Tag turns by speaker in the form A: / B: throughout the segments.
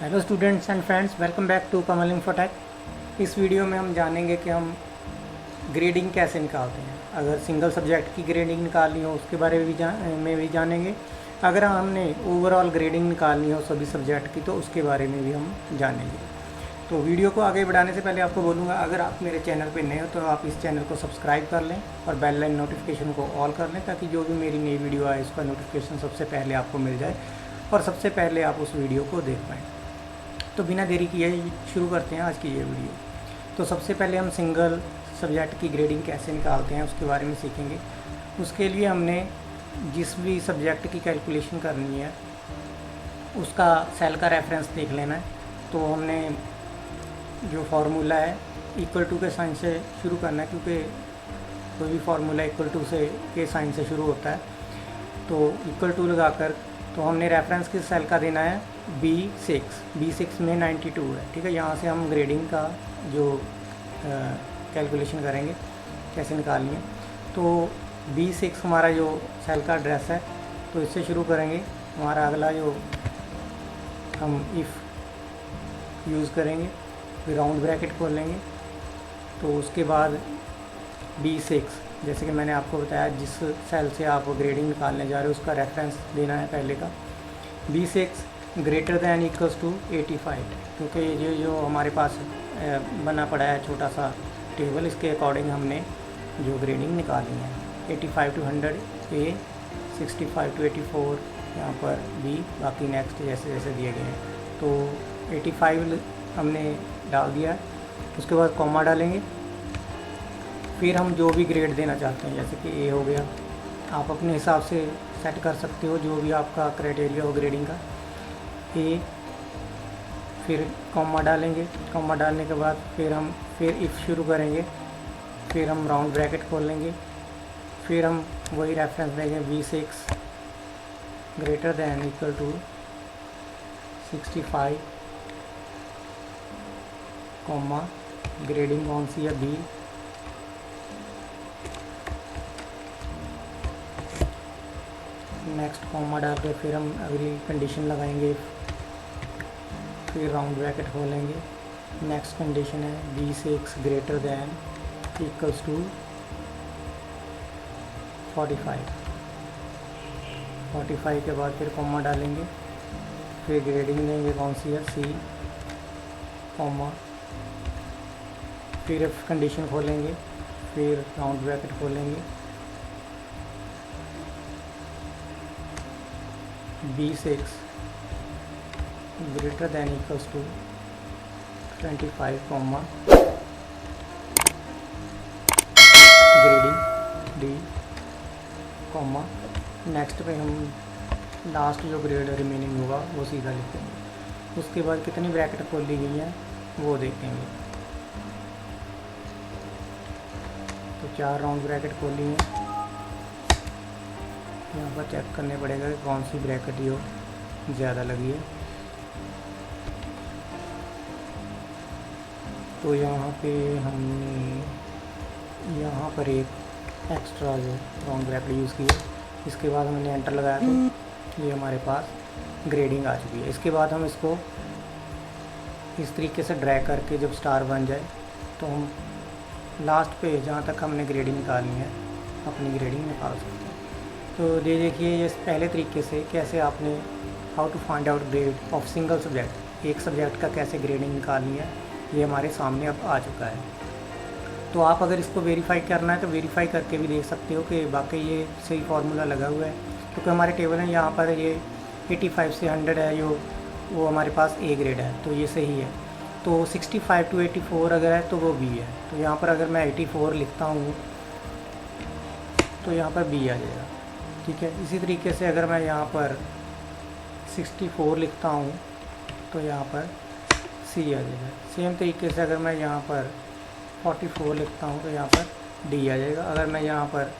A: Hello students and friends, welcome back to Kamal Infotech. इस video में हम जानेंगे कि हम ग्रेडिंग कैसे निकालते हैं। अगर सिंगल सब्जेक्ट की ग्रेडिंग निकालनी हो उसके बारे में भी जानेंगे। अगर हमने ओवरऑल ग्रेडिंग निकालनी हो सभी सब्जेक्ट की तो उसके बारे में भी हम जानेंगे। तो वीडियो को आगे बढ़ाने से पहले आपको बोलूँगा, अगर आप मेरे चैनल पर नए हो तो आप इस चैनल को सब्सक्राइब कर लें और बेल लाइन नोटिफिकेशन को ऑल कर लें, ताकि जो भी मेरी नई वीडियो आए उसका नोटिफिकेशन सबसे पहले आपको मिल जाए और सबसे पहले आप उस वीडियो को देख पाएँ। तो बिना देरी किए शुरू करते हैं आज की ये वीडियो। तो सबसे पहले हम सिंगल सब्जेक्ट की ग्रेडिंग कैसे निकालते हैं उसके बारे में सीखेंगे। उसके लिए हमने जिस भी सब्जेक्ट की कैलकुलेशन करनी है उसका सेल का रेफरेंस देख लेना है। तो हमने जो फार्मूला है इक्वल टू के साइन से शुरू करना है, क्योंकि कोई भी फार्मूला इक्वल टू से के साइन से शुरू होता है। तो इक्वल टू लगाकर तो हमने रेफरेंस किस सेल का देना है, B6 में 92 है। ठीक है, यहाँ से हम ग्रेडिंग का जो कैलकुलेशन करेंगे कैसे निकालनी है। तो B6 हमारा जो सेल का एड्रेस है, तो इससे शुरू करेंगे। हमारा अगला जो हम इफ़ यूज़ करेंगे, फिर राउंड ब्रैकेट खोल लेंगे। तो उसके बाद B6, जैसे कि मैंने आपको बताया जिस सेल से आप ग्रेडिंग निकालने जा रहे हो उसका रेफरेंस देना है पहले का। B6 greater than equals to 85, क्योंकि ये जो हमारे पास बना पड़ा है छोटा सा टेबल, इसके अकॉर्डिंग हमने जो ग्रेडिंग निकालनी है। 85 to 100 A, 65 to 84 यहाँ पर B, बाकी नेक्स्ट जैसे जैसे दिए गए हैं। तो 85 हमने डाल दिया। उसके बाद कॉमा डालेंगे। फिर हम जो भी ग्रेड देना चाहते हैं, जैसे कि A हो गया, आप अपने हिसाब से सेट कर सकते हो जो भी आपका क्राइटेरिया हो ग्रेडिंग का। A, फिर कॉमा डालेंगे। कॉमा डालने के बाद फिर इफ़ शुरू करेंगे। फिर हम राउंड ब्रैकेट खोल लेंगे। फिर हम वही रेफरेंस देंगे B6 greater than equal to 65, comma grading कौन सी है, B। नेक्स्ट कॉमा डाल के फिर हम अगली कंडीशन लगाएंगे। फिर राउंड ब्रैकेट खोलेंगे। नेक्स्ट कंडीशन है B6 greater than equals to 45। 45 के बाद फिर कॉमा डालेंगे। फिर ग्रेडिंग देंगे कौन सी है, C, कॉमा फिर कंडीशन खोलेंगे। फिर राउंड ब्रैकेट खोलेंगे। B6 greater than equals to 25, comma grading D, comma next पे हम लास्ट जो ग्रेड रिमेनिंग होगा वो सीधा लिख देंगे। उसके बाद कितनी ब्रैकेट खोली गई हैं वो देखेंगे। तो 4 राउंड ब्रैकेट खोली हैं। यहाँ पर चेक करने पड़ेगा कि कौन सी ब्रैकेट यो ज़्यादा लगी है। तो यहाँ पे हमने यहाँ पर एक एक्स्ट्रा जो राउंड ब्रैकेट यूज़ की है। इसके बाद हमने एंटर लगाया तो ये हमारे पास ग्रेडिंग आ चुकी है। इसके बाद हम इसको इस तरीके से ड्रैग करके जब स्टार बन जाए तो हम लास्ट पे जहाँ तक हमने ग्रेडिंग निकालनी है अपनी ग्रेडिंग निकाल सकते हैं। तो ये देखिए ये पहले तरीके से कैसे आपने how to find out grade of single subject, एक सब्जेक्ट का कैसे ग्रेडिंग निकालनी है, ये हमारे सामने अब आ चुका है। तो आप अगर इसको वेरीफाई करना है तो वेरीफाई करके भी देख सकते हो कि वाकई ये सही फार्मूला लगा हुआ है, क्योंकि हमारे टेबल है यहाँ पर ये 85 से 100 है, जो वो हमारे पास A ग्रेड है तो ये सही है। तो 65 to 84 अगर है तो वो B है। तो यहाँ पर अगर मैं 84 लिखता हूँ तो यहाँ पर B आ जाएगा। ठीक है, इसी तरीके से अगर मैं यहाँ पर 64 लिखता हूँ तो यहाँ पर C आ जाएगा। सेम तरीके से अगर मैं यहाँ पर 44 लिखता हूँ तो यहाँ पर D आ जाएगा। अगर मैं यहाँ पर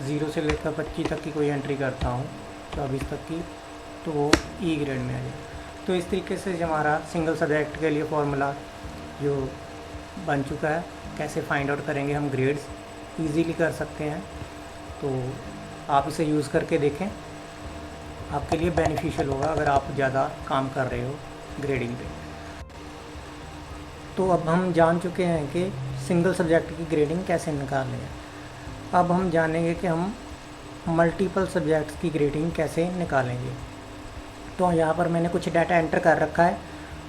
A: 0 से लेकर 25 तक की कोई एंट्री करता हूँ, 24 तक की, तो वो E ग्रेड में आ जाएगा। तो इस तरीके से हमारा सिंगल सब्जेक्ट के लिए फार्मूला जो बन चुका है। कैसे फाइंड आउट करेंगे हम ग्रेड्स, ईज़िली कर सकते हैं। तो आप इसे यूज़ करके देखें। आपके लिए बेनिफिशियल होगा अगर आप ज़्यादा काम कर रहे हो ग्रेडिंग पे। तो अब हम जान चुके हैं कि सिंगल सब्जेक्ट की ग्रेडिंग कैसे निकालें। अब हम जानेंगे कि हम मल्टीपल सब्जेक्ट्स की ग्रेडिंग कैसे निकालेंगे। तो यहाँ पर मैंने कुछ डाटा एंटर कर रखा है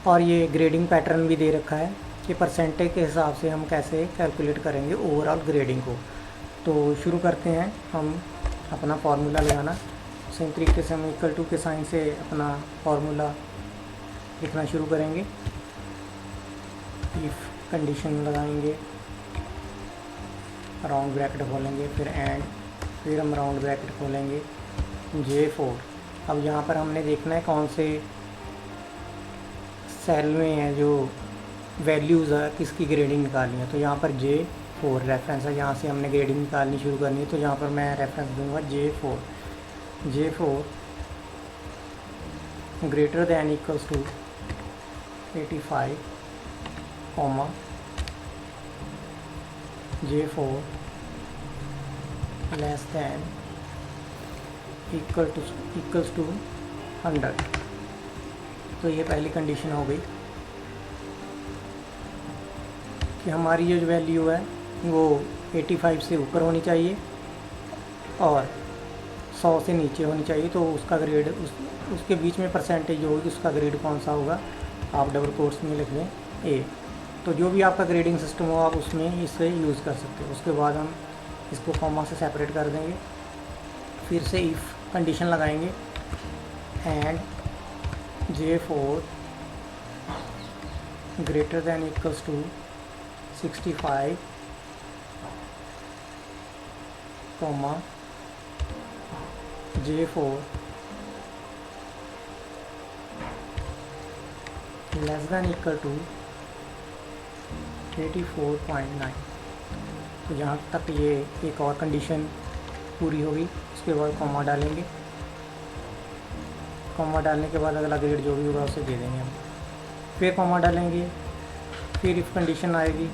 A: और ये ग्रेडिंग पैटर्न भी दे रखा है कि परसेंटेज के हिसाब से हम कैसे कैलकुलेट करेंगे ओवरऑल ग्रेडिंग को। तो शुरू करते हैं हम अपना फार्मूला लगाना। सेम तरीके से हम इक्वल टू के साइन से अपना फार्मूला लिखना शुरू करेंगे। इफ़ कंडीशन लगाएंगे, राउंड ब्रैकेट खोलेंगे, फिर एंड, फिर हम राउंड ब्रैकेट खोलेंगे, J4। अब यहाँ पर हमने देखना है कौन से सेल में है जो वैल्यूज़ है किसकी ग्रेडिंग निकालनी है। तो यहाँ पर J4 रेफरेंस है, यहाँ से हमने ग्रेडिंग निकालनी शुरू करनी है। तो यहाँ पर मैं रेफरेंस दूंगा J4 greater than equals to 85, J4 less than equals to 100। तो ये पहली कंडीशन हो गई कि हमारी जो वैल्यू है वो 85 से ऊपर होनी चाहिए और 100 से नीचे होनी चाहिए। तो उसका ग्रेड उसके बीच में परसेंटेज जो होगी उसका ग्रेड कौन सा होगा, आप डबल कोट्स में लिख लें A। तो जो भी आपका ग्रेडिंग सिस्टम हो आप उसमें इसे यूज़ कर सकते हो। उसके बाद हम इसको कॉमा से सेपरेट कर देंगे, फिर से इफ़ कंडीशन लगाएंगे and J4 greater than equals to 65, J4 less than equal to 84.9। तो जहाँ तक ये एक और कंडीशन पूरी होगी उसके बाद कॉमा डालेंगे। कॉमा डालने के बाद अगला ग्रेड जो भी होगा उसे दे देंगे हम, फिर कॉमा डालेंगे, फिर इफ कंडीशन आएगी,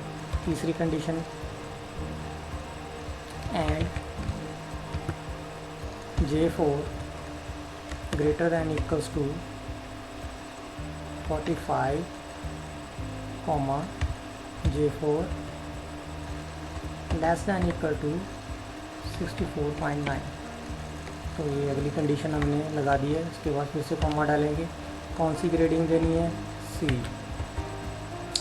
A: तीसरी condition and J4 greater than equals to 45, J4 less than equal to 64.9। तो ये अगली कंडीशन हमने लगा दी है। उसके बाद फिर से कॉमा डालेंगे, कौन सी ग्रेडिंग देनी है, C।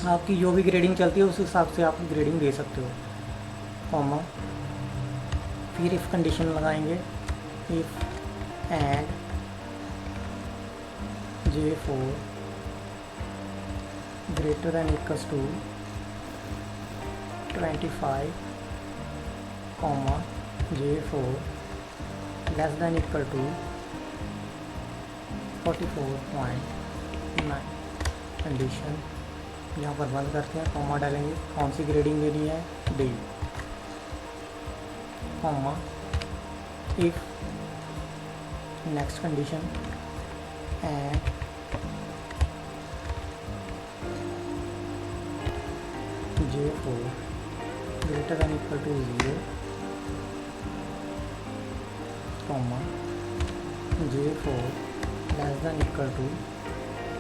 A: आपकी जो भी ग्रेडिंग चलती है उस हिसाब से आप ग्रेडिंग दे सकते हो, कॉमा, फिर इफ़ कंडीशन लगाएंगे, if and J4 greater than equals to 25, J4 less than equal to 44.9। Condition यहाँ पर बंद करते हैं, कॉमा डालेंगे, कौन सी ग्रेडिंग देनी है, D, comma, if next condition and J4 greater than equal to 0, comma, J4 less than equal to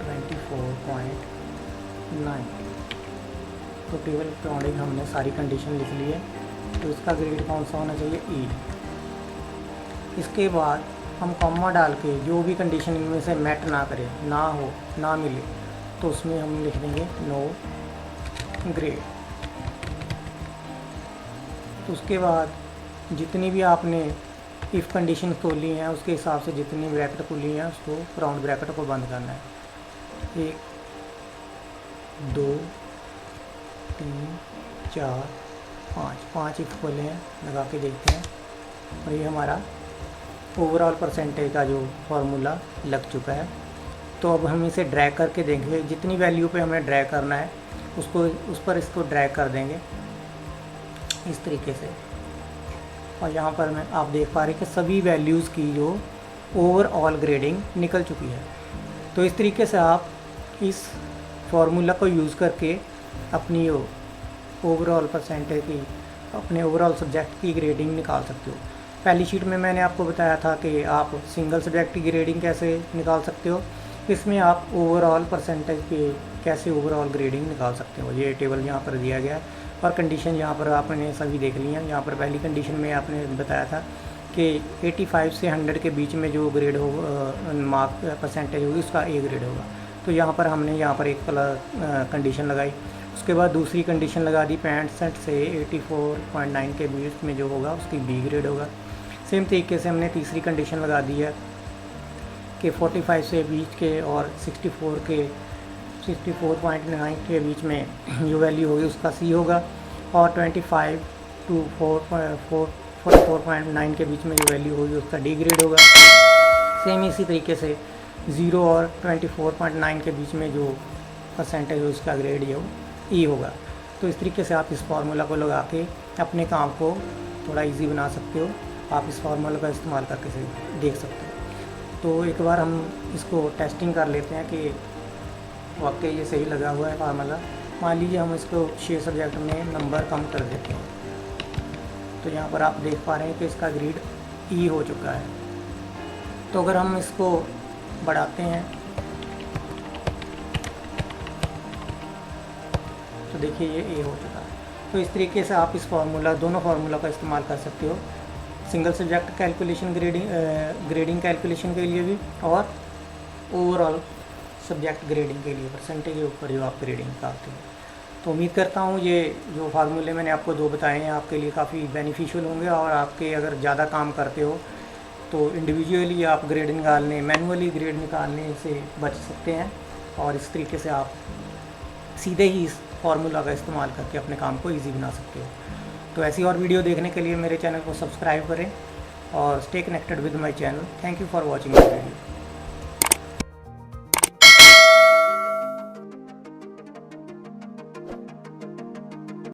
A: 24.9। तो टेबल के अकॉर्डिंग हमने सारी कंडीशन लिख ली है। तो इसका ग्रेड कौन सा होना चाहिए, E। इसके बाद हम कॉमा डाल के जो भी कंडीशन इनमें से मैट ना करे, ना हो, ना मिले, तो उसमें हम लिख देंगे नो ग्रेड। तो उसके बाद जितनी भी आपने इफ़ कंडीशन खोली हैं उसके हिसाब से जितनी ब्रैकेट खुली हैं उसको राउंड ब्रैकेट को बंद करना है। 1 2 3 4 5 इफ़ खोले हैं, लगा के देखते हैं। और ये हमारा ओवरऑल परसेंटेज का जो फार्मूला लग चुका है। तो अब हम इसे ड्रैग करके देंगे, जितनी वैल्यू पे हमें ड्रैग करना है उसको उस पर इसको ड्रैग कर देंगे इस तरीके से। और यहाँ पर मैं आप देख पा रहे हैं कि सभी वैल्यूज़ की जो ओवरऑल ग्रेडिंग निकल चुकी है। तो इस तरीके से आप इस फार्मूला को यूज़ करके अपनी ओवरऑल परसेंटेज की, अपने ओवरऑल सब्जेक्ट की ग्रेडिंग निकाल सकते हो। पहली शीट में मैंने आपको बताया था कि आप सिंगल सब्जेक्ट की ग्रेडिंग कैसे निकाल सकते हो, इसमें आप ओवरऑल परसेंटेज पे कैसे ओवरऑल ग्रेडिंग निकाल सकते हो। ये टेबल यहाँ पर दिया गया है और कंडीशन यहाँ पर आपने सभी देख ली हैं। यहाँ पर पहली कंडीशन में आपने बताया था कि 85 से 100 के बीच में जो ग्रेड हो मार्क परसेंटेज होगी उसका ए ग्रेड होगा। तो यहाँ पर हमने यहाँ पर एक कंडीशन लगाई। उसके बाद दूसरी कंडीशन लगा दी 65 से 84.9 के बीच में जो होगा उसकी बी ग्रेड होगा। सेम तरीके से हमने तीसरी कंडीशन लगा दी है कि 45 से बीच के और 64.9 के बीच में जो वैल्यू होगी उसका सी होगा, और 25 टू 44.9 के बीच में जो वैल्यू होगी उसका डी ग्रेड होगा। सेम इसी तरीके से 0 और 24.9 के बीच में जो परसेंटेज हो उसका ग्रेड ये ई होगा। तो इस तरीके से आप इस फार्मूला को लगा के अपने काम को थोड़ा इजी बना सकते हो। आप इस फार्मूला का इस्तेमाल करके से देख सकते हो। तो एक बार हम इसको टेस्टिंग कर लेते हैं कि वाकई ये सही लगा हुआ है फार्मूला। मान लीजिए हम इसको 6 सब्जेक्ट में नंबर कम कर देते हैं, तो यहाँ पर आप देख पा रहे हैं कि इसका ग्रेड ई हो चुका है। तो अगर हम इसको बढ़ाते हैं तो देखिए ये ए हो चुका है। तो इस तरीके से आप इस फार्मूला दोनों फार्मूला का इस्तेमाल कर सकते हो, single subject calculation grading calculation के लिए भी और ओवरऑल सब्जेक्ट ग्रेडिंग के लिए परसेंटेज के ऊपर जो आप ग्रेडिंग निकालते हो। तो उम्मीद करता हूँ ये जो फार्मूले मैंने आपको 2 बताए हैं आपके लिए काफ़ी बेनिफिशियल होंगे, और आपके अगर ज़्यादा काम करते हो तो इंडिविजुअली आप ग्रेड निकालने मैनुअली ग्रेड निकालने से बच सकते हैं, और इस तरीके से आप सीधे ही इस फार्मूला का इस्तेमाल करके अपने काम को ईजी बना सकते हो। तो ऐसी और वीडियो देखने के लिए मेरे चैनल को सब्सक्राइब करें और stay connected with my channel. Thank you for watching this video.